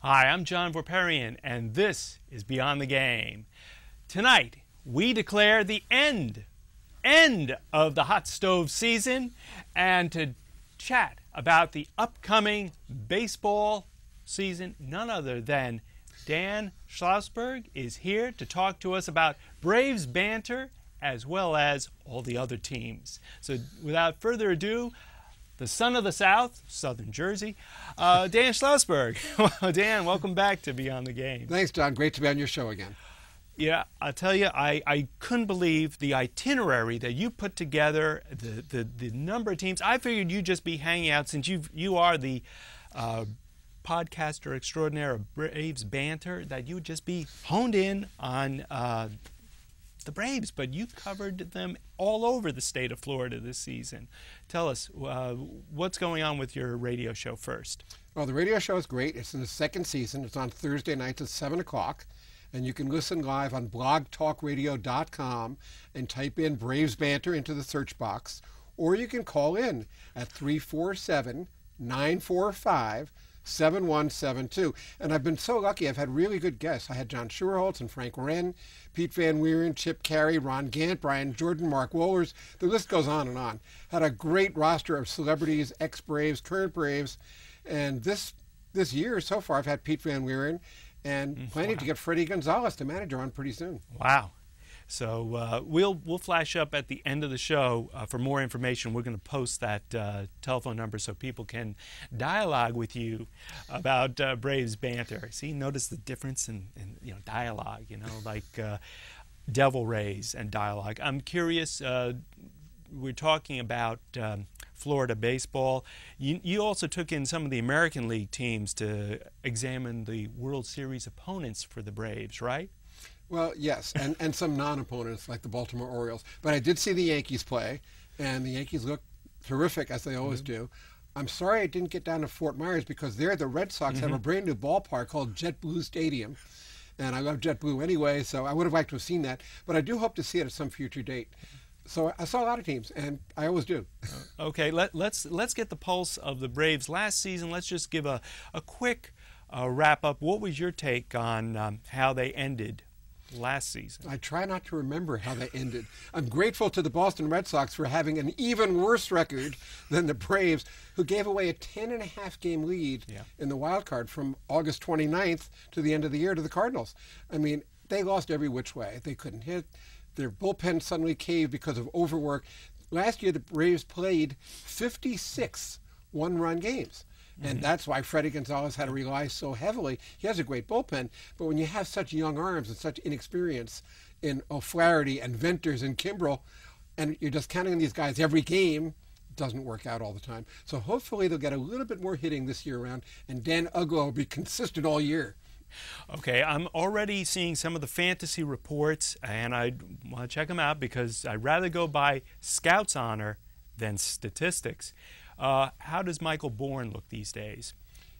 Hi, I'm John Vorparian, and this is Beyond the Game. Tonight, we declare the end of the hot stove season, and to chat about the upcoming baseball season, none other than Dan Schlossberg is here to talk to us about Braves Banter as well as all the other teams. So without further ado, the son of the South, Southern Jersey, Dan Schlossberg. Dan, welcome back to Beyond the Game. Thanks, John. Great to be on your show again. Yeah, I'll tell you, I couldn't believe the itinerary that you put together, the number of teams. I figured you'd just be hanging out since you are the podcaster extraordinaire of Braves Banter, that you would just be honed in on the Braves, but you covered them all over the state of Florida this season. Tell us, what's going on with your radio show first? Well, the radio show is great. It's in the second season. It's on Thursday nights at 7 o'clock, and you can listen live on blogtalkradio.com and type in Braves Banter into the search box, or you can call in at 347-945-7172. And I've been so lucky. I've had really good guests. I had John Schuerholz and Frank Wren, Pete Van Wieren, Chip Carey, Ron Gant, Brian Jordan, Mark Wohlers. The list goes on and on. Had a great roster of celebrities, ex-Braves, current Braves. And this year so far, I've had Pete Van Wieren and planning to get Freddie Gonzalez to manager on pretty soon. Wow. So we'll flash up at the end of the show for more information. We're going to post that telephone number so people can dialogue with you about Braves Banter. See, notice the difference in dialogue. Like Devil Rays and dialogue. I'm curious. We're talking about Florida baseball. You also took in some of the American League teams to examine the World Series opponents for the Braves, right? Well, yes, and some non-opponents like the Baltimore Orioles. But I did see the Yankees play, and the Yankees look terrific, as they always do. I'm sorry I didn't get down to Fort Myers because there the Red Sox have a brand new ballpark called JetBlue Stadium. And I love JetBlue anyway, so I would have liked to have seen that. But I do hope to see it at some future date. So I saw a lot of teams, and I always do. Okay, let's get the pulse of the Braves last season. Let's just give a quick wrap-up. What was your take on how they ended last season? I try not to remember how they ended. I'm grateful to the Boston Red Sox for having an even worse record than the Braves, who gave away a 10.5-game lead in the wild card from August 29th to the end of the year to the Cardinals. I mean, they lost every which way. They couldn't hit. Their bullpen suddenly caved because of overwork. Last year, the Braves played 56 one-run games. And that's why Freddie Gonzalez had to rely so heavily. He has a great bullpen, but when you have such young arms and such inexperience in O'Flaherty and Venters and Kimbrel, and you're just counting on these guys every game, it doesn't work out all the time. So hopefully they'll get a little bit more hitting this year around, and Dan Uggla will be consistent all year. Okay, I'm already seeing some of the fantasy reports, and I want to check them out because I'd rather go by Scout's honor than statistics. How does Michael Bourne look these days?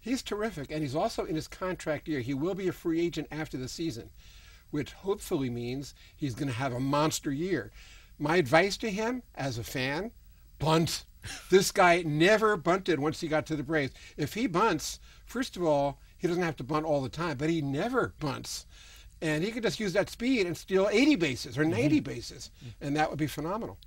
He's terrific, and he's also in his contract year. He will be a free agent after the season, which hopefully means he's going to have a monster year. My advice to him as a fan, bunt. This guy never bunted once he got to the Braves. If he bunts, first of all, he doesn't have to bunt all the time, but he never bunts. And he could just use that speed and steal 80 bases or 90 bases, and that would be phenomenal.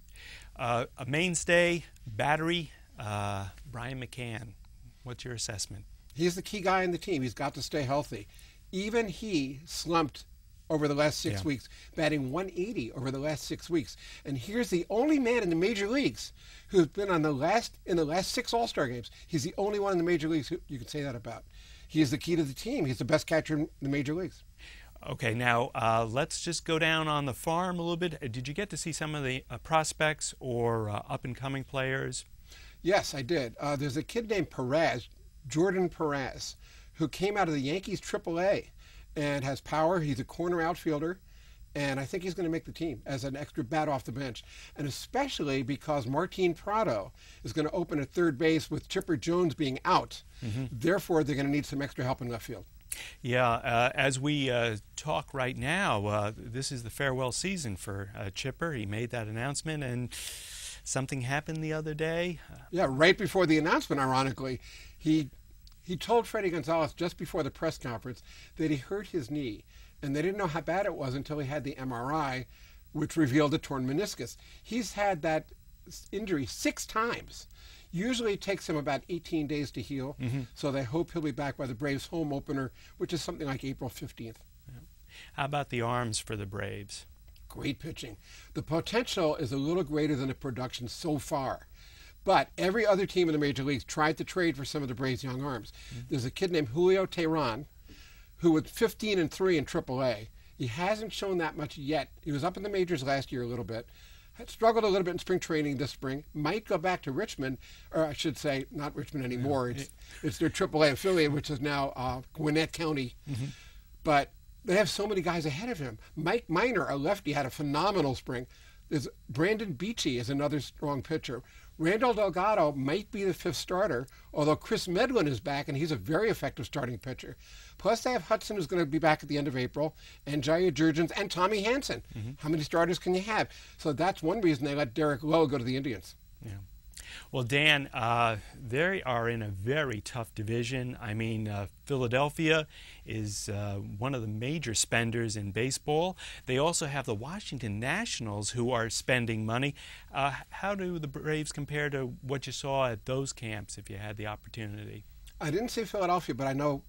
A mainstay, battery, Brian McCann. What's your assessment? He's the key guy in the team. He's got to stay healthy. Even he slumped over the last 6 weeks, batting 180 over the last 6 weeks. And here's the only man in the major leagues who's been in the last 6 All-Star games. He's the only one in the major leagues who you can say that about. He is the key to the team. He's the best catcher in the major leagues. Okay, now let's just go down on the farm a little bit. Did you get to see some of the prospects or up-and-coming players? Yes, I did. There's a kid named Perez, Jordan Perez, who came out of the Yankees AAA and has power. He's a corner outfielder, and I think he's going to make the team as an extra bat off the bench, and especially because Martin Prado is going to open at third base with Chipper Jones being out. Therefore, they're going to need some extra help in left field. Yeah, as we talk right now, this is the farewell season for Chipper. He made that announcement, and something happened the other day. Yeah, right before the announcement, ironically, he He told Freddie Gonzalez just before the press conference that he hurt his knee, and they didn't know how bad it was until he had the MRI, which revealed a torn meniscus. He's had that injury 6 times. Usually it takes him about 18 days to heal, so they hope he'll be back by the Braves' home opener, which is something like April 15th. Yeah. How about the arms for the Braves? Great pitching. The potential is a little greater than the production so far. But every other team in the major leagues tried to trade for some of the Braves' young arms. There's a kid named Julio Teheran, who was 15-3 in AAA. He hasn't shown that much yet. He was up in the majors last year a little bit. Had struggled a little bit in spring training this spring. Might go back to Richmond, or I should say, not Richmond anymore. It's their AAA affiliate, which is now Gwinnett County. But they have so many guys ahead of him. Mike Minor, a lefty, had a phenomenal spring. There's Brandon Beachy is another strong pitcher. Randall Delgado might be the 5th starter, although Chris Medlin is back, and he's a very effective starting pitcher. Plus, they have Hudson, who's going to be back at the end of April, and Jaya Jurgens, and Tommy Hanson. How many starters can you have? So that's one reason they let Derek Lowe go to the Indians. Yeah. Well, Dan, they are in a very tough division. I mean, Philadelphia is one of the major spenders in baseball. They also have the Washington Nationals, who are spending money. How do the Braves compare to what you saw at those camps, if you had the opportunity? I didn't see Philadelphia, but I know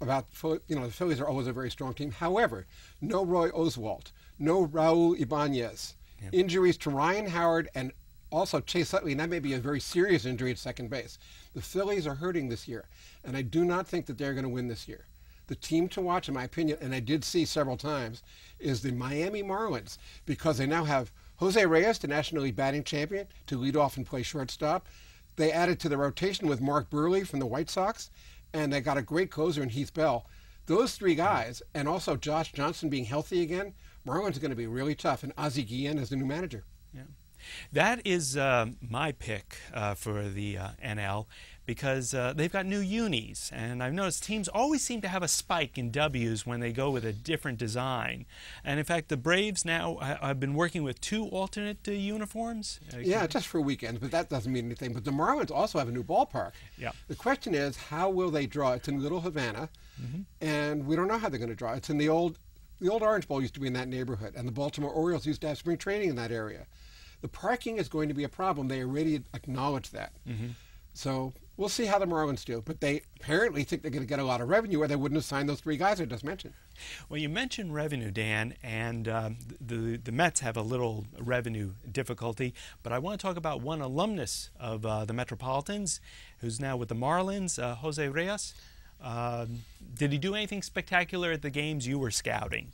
about, the Phillies are always a very strong team. However, no Roy Oswalt, no Raul Ibanez. Yeah. Injuries to Ryan Howard and also Chase Utley, and that may be a very serious injury at second base. The Phillies are hurting this year, and I do not think that they're going to win this year. The team to watch, in my opinion, and I did see several times, is the Miami Marlins, because they now have Jose Reyes, the National League batting champion, to lead off and play shortstop. They added to the rotation with Mark Burley from the White Sox, and they got a great closer in Heath Bell. Those 3 guys, and also Josh Johnson being healthy again, Marlins are going to be really tough, and Ozzie Guillen is the new manager. Yeah. That is my pick for the NL, because they've got new unis, and I've noticed teams always seem to have a spike in W's when they go with a different design. And in fact, the Braves now have been working with 2 alternate uniforms. Yeah, just for weekends, but that doesn't mean anything. But the Marlins also have a new ballpark. Yeah. The question is, how will they draw? It's in Little Havana, and we don't know how they're going to draw. It's in the old Orange Bowl used to be in that neighborhood, and the Baltimore Orioles used to have spring training in that area. The parking is going to be a problem. They already acknowledge that. So we'll see how the Marlins do. But they apparently think they're going to get a lot of revenue, or they wouldn't have signed those 3 guys I just mentioned. Well, you mentioned revenue, Dan, and the Mets have a little revenue difficulty. But I want to talk about one alumnus of the Metropolitans, who's now with the Marlins, Jose Reyes. Did he do anything spectacular at the games you were scouting?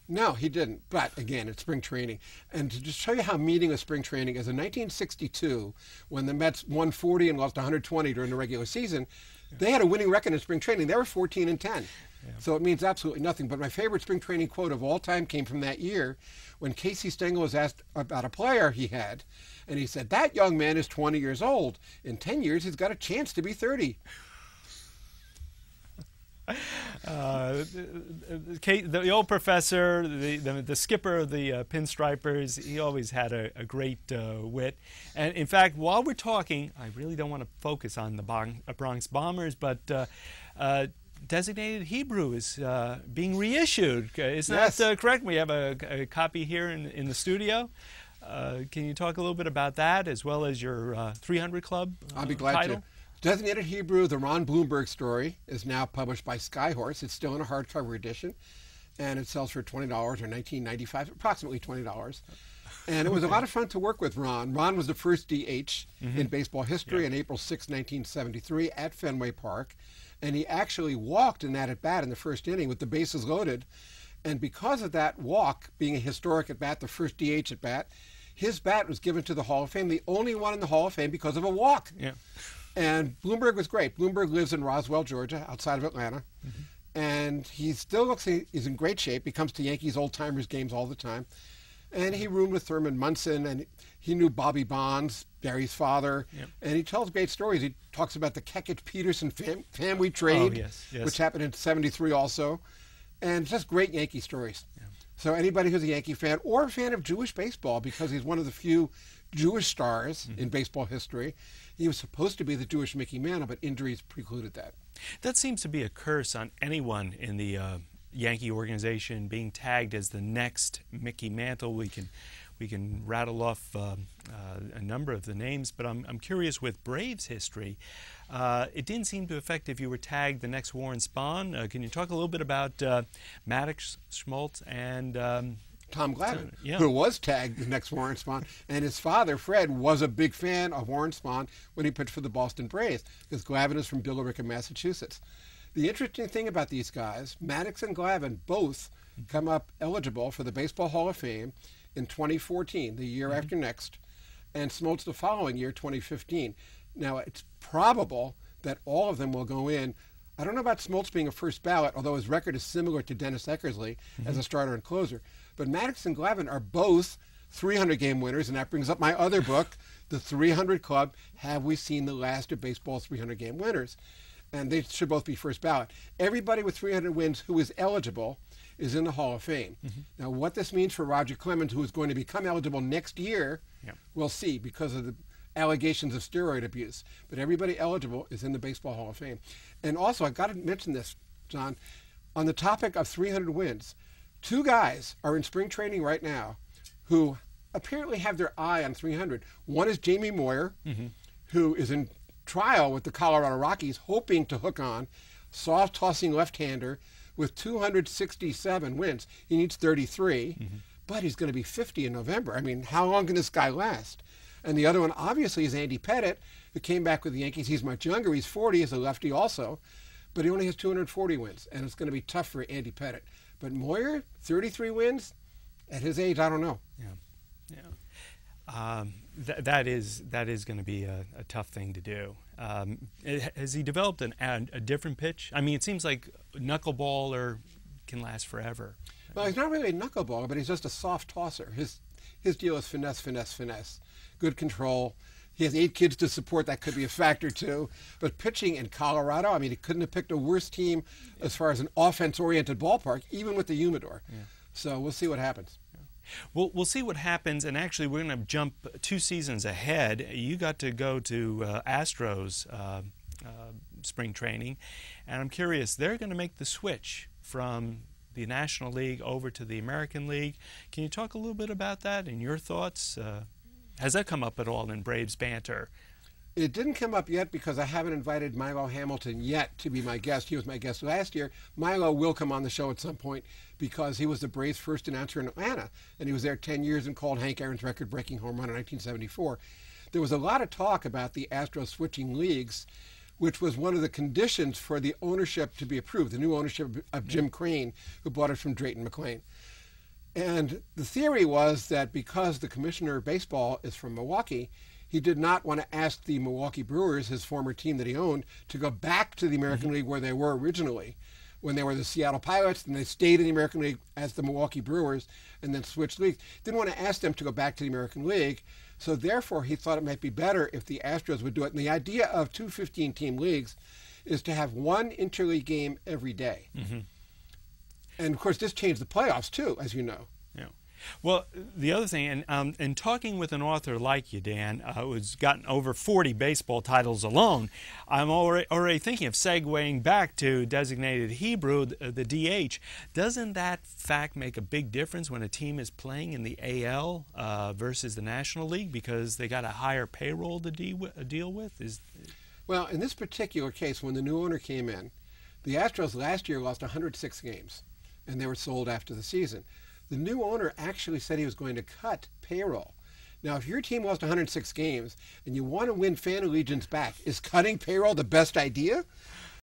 No, he didn't. But again, it's spring training. And to just show you how meaningless spring training is, in 1962, when the Mets won 40 and lost 120 during the regular season, they had a winning record in spring training. They were 14-10. Yeah. So it means absolutely nothing. But my favorite spring training quote of all time came from that year when Casey Stengel was asked about a player he had. And he said, "That young man is 20 years old. In 10 years, he's got a chance to be 30. The old professor, the skipper of the Pinstripers, he always had a great wit. And in fact, while we're talking, I really don't want to focus on the Bronx Bombers, but Designated Hebrew is being reissued. Isn't that correct? We have a copy here in the studio. Can you talk a little bit about that, as well as your 300 Club I'll be glad title? to. Designated Hebrew, the Ron Bloomberg story, is now published by Skyhorse. It's still in a hardcover edition, and it sells for $20 or $19.95, approximately $20. And it was a lot of fun to work with Ron. Ron was the first DH in baseball history on April 6, 1973 at Fenway Park, and he actually walked in that at-bat in the first inning with the bases loaded. And because of that walk, being a historic at-bat, the first DH at-bat, his bat was given to the Hall of Fame, the only one in the Hall of Fame because of a walk. Yeah. And Bloomberg was great. Bloomberg lives in Roswell, Georgia, outside of Atlanta. And he still looks, he's in great shape. He comes to Yankees old-timers games all the time. And he roomed with Thurman Munson, and he knew Bobby Bonds, Barry's father. And he tells great stories. He talks about the Kekich-Peterson family trade, which happened in '73 also. And just great Yankee stories. So anybody who's a Yankee fan or a fan of Jewish baseball, because he's one of the few Jewish stars in baseball history, he was supposed to be the Jewish Mickey Mantle, but injuries precluded that. That seems to be a curse on anyone in the Yankee organization being tagged as the next Mickey Mantle. We can rattle off a number of the names, but I'm curious with Braves history. It didn't seem to affect if you were tagged the next Warren Spahn. Can you talk a little bit about Maddox, Schmaltz, and Tom Glavine, who was tagged the next Warren Spahn, and his father, Fred, was a big fan of Warren Spahn when he pitched for the Boston Braves, because Glavine is from Billerica, Massachusetts. The interesting thing about these guys, Maddox and Glavine both come up eligible for the Baseball Hall of Fame in 2014, the year after next, and Smoltz the following year, 2015. Now, it's probable that all of them will go in. I don't know about Smoltz being a first ballot, although his record is similar to Dennis Eckersley as a starter and closer. But Maddox and Glavine are both 300-game winners, and that brings up my other book, The 300 Club, Have We Seen the Last of Baseball's 300-game winners? And they should both be first ballot. Everybody with 300 wins who is eligible is in the Hall of Fame. Now, what this means for Roger Clemens, who is going to become eligible next year, we'll see, because of the allegations of steroid abuse. But everybody eligible is in the Baseball Hall of Fame. And also, I've got to mention this, John, on the topic of 300 wins, two guys are in spring training right now who apparently have their eye on 300. One is Jamie Moyer, who is in trial with the Colorado Rockies, hoping to hook on soft-tossing left-hander with 267 wins. He needs 33, but he's going to be 50 in November. I mean, how long can this guy last? And the other one, obviously, is Andy Pettitte, who came back with the Yankees. He's much younger. He's 40. He's a lefty also, but he only has 240 wins, and it's going to be tough for Andy Pettitte. But Moyer, 33 wins, at his age, I don't know. That is going to be a tough thing to do. Has he developed a different pitch? I mean, it seems like knuckleballer can last forever. Well, he's not really a knuckleballer, but he's just a soft tosser. His deal is finesse, finesse, finesse. Good control. He has 8 kids to support. That could be a factor, too. But pitching in Colorado, I mean, he couldn't have picked a worse team as far as an offense-oriented ballpark, even with the humidor. So we'll see what happens. Well, we'll see what happens, and actually we're going to jump 2 seasons ahead. You got to go to Astros spring training, and I'm curious, they're going to make the switch from the National League over to the American League. Can you talk a little bit about that and your thoughts? Has that come up at all in Braves Banter? It didn't come up yet because I haven't invited Milo Hamilton yet to be my guest. He was my guest last year. Milo will come on the show at some point because he was the Braves' first announcer in Atlanta, and he was there 10 years and called Hank Aaron's record-breaking home run in 1974. There was a lot of talk about the Astros switching leagues, which was one of the conditions for the ownership to be approved, the new ownership of Jim Crane, who bought it from Drayton McLean. And the theory was that because the commissioner of baseball is from Milwaukee, he did not want to ask the Milwaukee Brewers, his former team that he owned, to go back to the American League where they were originally, when they were the Seattle Pilots, and they stayed in the American League as the Milwaukee Brewers and then switched leagues. Didn't want to ask them to go back to the American League, so therefore he thought it might be better if the Astros would do it. And the idea of 2 15-team leagues is to have one interleague game every day. And, of course, this changed the playoffs, too, as you know. Well, the other thing, and in talking with an author like you, Dan, who's gotten over 40 baseball titles alone, I'm already thinking of segueing back to designated Hebrew, the DH. Doesn't that fact make a big difference when a team is playing in the AL versus the National League because they got a higher payroll to deal with? Well, in this particular case, when the new owner came in, the Astros last year lost 106 games, and they were sold after the season. The new owner actually said he was going to cut payroll. Now, if your team lost 106 games and you want to win fan allegiance back, is cutting payroll the best idea?